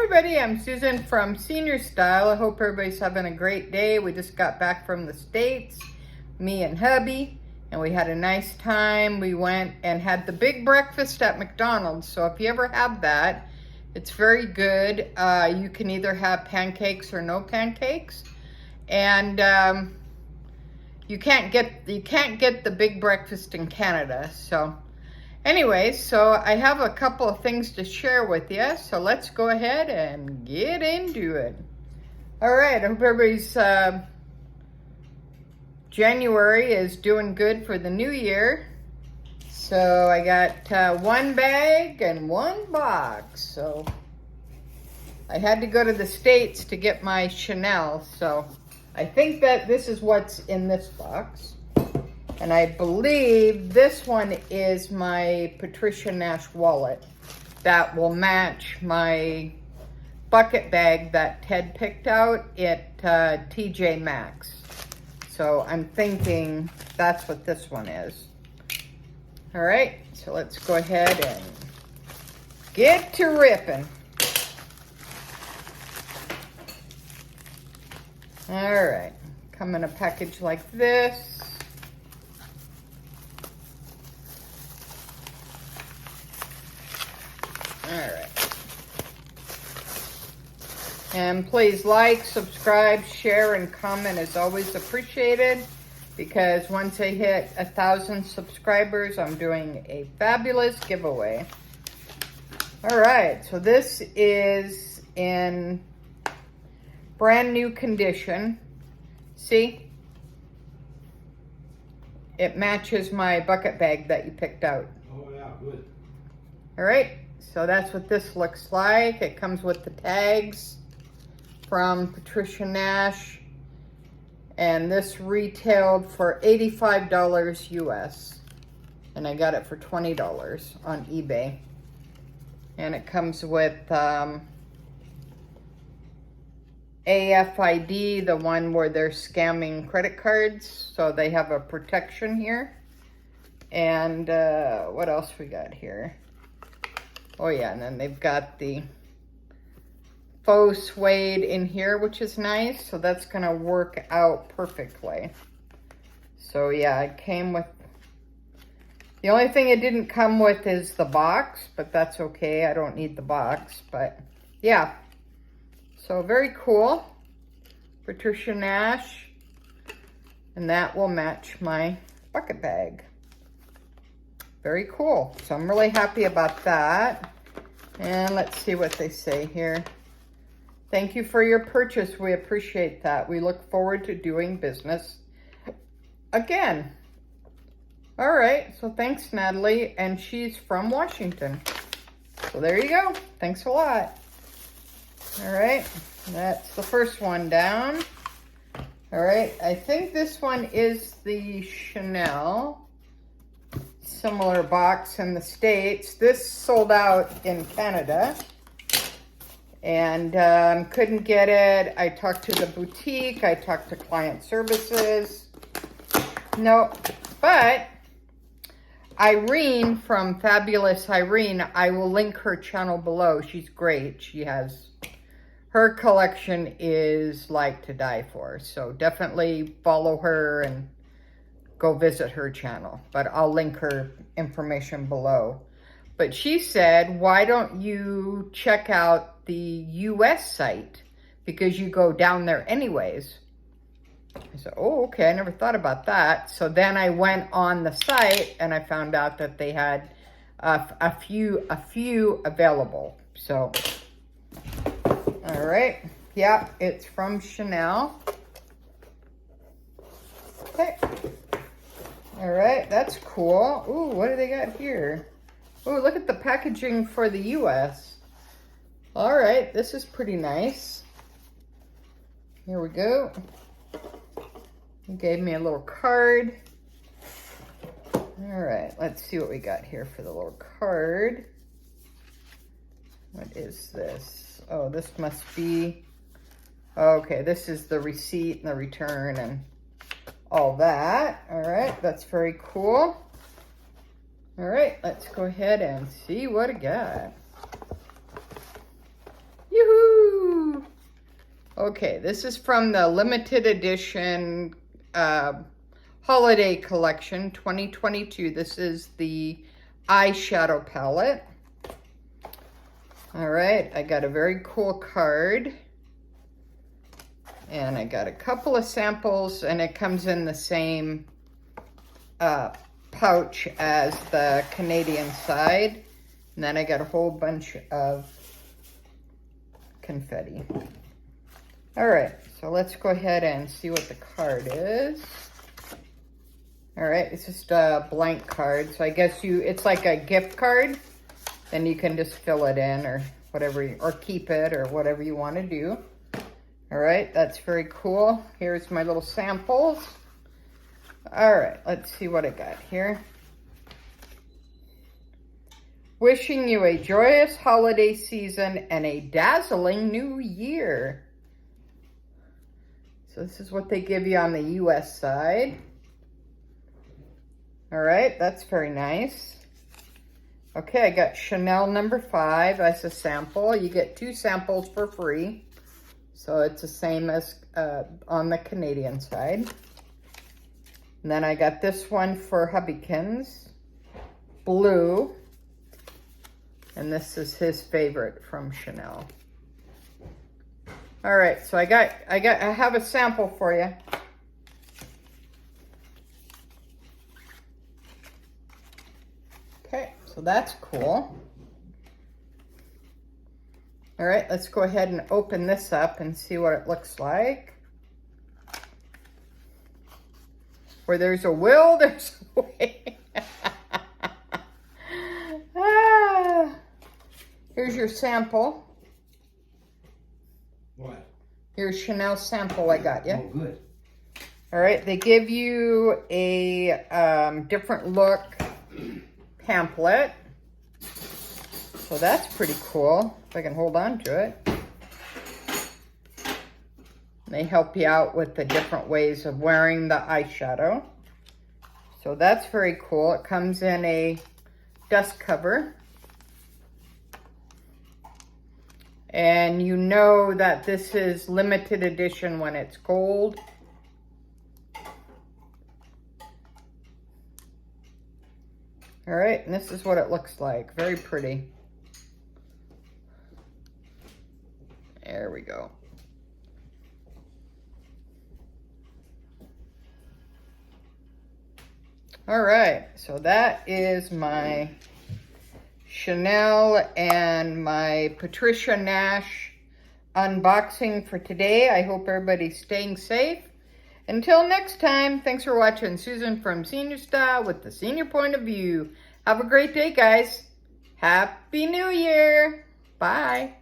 everybody, I'm Susan from Srstyle. I hope everybody's having a great day. We just got back from the States, me and hubby, and we had a nice time. We went and had the big breakfast at McDonald's. So if you ever have that, it's very good. You can either have pancakes or no pancakes. And you can't get the big breakfast in Canada. So anyway, so I have a couple of things to share with you, so let's go ahead and get into it. All right, I hope everybody's January is doing good for the new year. So I got one bag and one box. So I had to go to the States to get my Chanel, so I think that this is what's in this box. And I believe this one is my Patricia Nash wallet that will match my bucket bag that Ted picked out at TJ Maxx. So I'm thinking that's what this one is. All right, so let's go ahead and get to ripping. All right, come in a package like this. All right. And please like, subscribe, share, and comment is always appreciated, because once I hit 1,000 subscribers, I'm doing a fabulous giveaway. All right, so this is in brand new condition. See? It matches my bucket bag that you picked out. Oh yeah, good. All right. So that's what this looks like. It comes with the tags from Patricia Nash. And this retailed for $85 US. And I got it for $20 on eBay. And it comes with AFID, the one where they're scamming credit cards. So they have a protection here. And what else we got here? Oh yeah, and then they've got the faux suede in here, which is nice. So that's gonna work out perfectly. So yeah, it came with, the only thing it didn't come with is the box, but that's okay. I don't need the box, but yeah. So very cool. Patricia Nash. And that will match my bucket bag. Very cool. So I'm really happy about that. And let's see what they say here. Thank you for your purchase. We appreciate that. We look forward to doing business again. All right. So thanks, Natalie. And she's from Washington. So there you go. Thanks a lot. All right. That's the first one down. All right. I think this one is the Chanel. Similar box in the States. This sold out in Canada and couldn't get it. I talked to the boutique. I talked to client services. Nope. But Irene from Fabulous Irene, I will link her channel below. She's great. She has, her collection is like to die for. So definitely follow her and go visit her channel, but I'll link her information below. But she said, why don't you check out the US site? Because you go down there anyways. I said, oh, okay, I never thought about that. So then I went on the site and I found out that they had a few available. So, all right. Yeah, it's from Chanel. Okay. All right, that's cool. Ooh, what do they got here? Ooh, look at the packaging for the US. All right, this is pretty nice. Here we go. He gave me a little card. All right, let's see what we got here for the little card. What is this? Oh, this must be, okay, this is the receipt and the return and all that. All right, that's very cool. All right, let's go ahead and see what I got. Yoo-hoo! Okay, this is from the limited edition holiday collection 2022. This is the eyeshadow palette. All right, I got a very cool card. And I got a couple of samples, and it comes in the same pouch as the Canadian side. And then I got a whole bunch of confetti. All right, so let's go ahead and see what the card is. All right, it's just a blank card. So I guess it's like a gift card. Then you can just fill it in or whatever, or keep it or whatever you want to do. All right, that's very cool. Here's my little samples. All right, let's see what I got here. Wishing you a joyous holiday season and a dazzling new year. So this is what they give you on the US side. All right, that's very nice. Okay, I got Chanel number 5 as a sample. You get 2 samples for free. So it's the same as on the Canadian side. And then I got this one for Hubbykins, blue. And this is his favorite from Chanel. All right, so I have a sample for you. Okay, so that's cool. All right, let's go ahead and open this up and see what it looks like. Where there's a will, there's a way. Here's your sample. What? Here's Chanel's sample I got you. Oh, good. All right, they give you a different look pamphlet. So that's pretty cool, if I can hold on to it. They help you out with the different ways of wearing the eyeshadow. So that's very cool. It comes in a dust cover. And you know that this is limited edition when it's gold. All right, and this is what it looks like. Very pretty. There we go. All right, so that is my Chanel and my Patricia Nash unboxing for today. I hope everybody's staying safe. Until next time, thanks for watching Susan from Senior Style with the senior point of view. Have a great day, guys. Happy New Year. Bye.